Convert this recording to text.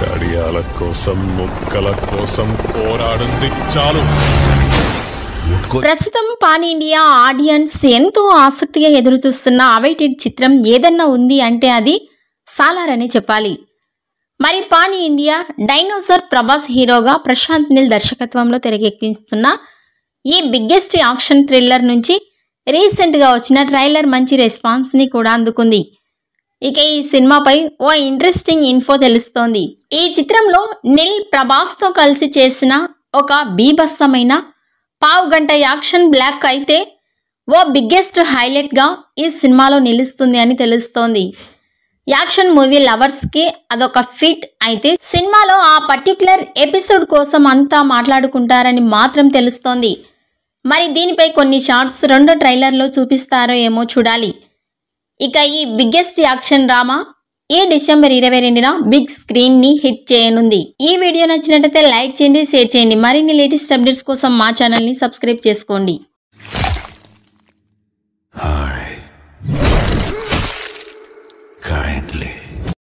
కడియాల కోసం ముక్కల కోసం పోరాడింది చాలు. ప్రస్తుతం పాన్ ఇండియా ఆడియన్స్ ఎంతో ఆసక్తిగా ఎదురు చూస్తున్న అవైటెడ్ చిత్రం ఏదన్నా ఉంది అంటే అది సాలార్ అని చెప్పాలి. మరి పాన్ ఇండియా డైనోసార్ ప్రభాస్ హీరోగా ప్రశాంత్ నీల్ దర్శకత్వంలో తెరకెక్కిస్తున్న ఈ బిగ్గెస్ట్ యాక్షన్ థ్రిల్లర్ నుంచి రీసెంట్గా వచ్చిన ట్రైలర్ మంచి రెస్పాన్స్ని కూడా అందుకుంది. ఇక ఈ సినిమాపై ఓ ఇంట్రెస్టింగ్ ఇన్ఫో తెలుస్తోంది. ఈ చిత్రంలో నిల్ ప్రభాస్తో కలిసి చేసిన ఒక బీభత్సమైన పావు గంట యాక్షన్ బ్లాక్ అయితే ఓ బిగ్గెస్ట్ హైలైట్గా ఈ సినిమాలో నిలుస్తుంది అని తెలుస్తోంది. యాక్షన్ మూవీ లవర్స్కి అదొక ఫిట్ అయితే సినిమాలో ఆ పర్టిక్యులర్ ఎపిసోడ్ కోసం అంతా మాట్లాడుకుంటారని మాత్రం తెలుస్తోంది. మరి దీనిపై కొన్ని షార్ట్స్ రెండో ట్రైలర్లో చూపిస్తారో ఏమో చూడాలి. ఇక ఈ బిగ్గెస్ట్ యాక్షన్ డ్రామా ఈ డిసెంబర్ 22న బిగ్ స్క్రీన్ ని హిట్ చేయనుంది. ఈ వీడియో నచ్చినట్లయితే లైక్ చేయండి, షేర్ చేయండి. మరిన్ని లేటెస్ట్ అప్డేట్స్ కోసం మా ఛానల్ ని సబ్స్క్రైబ్ చేసుకోండి.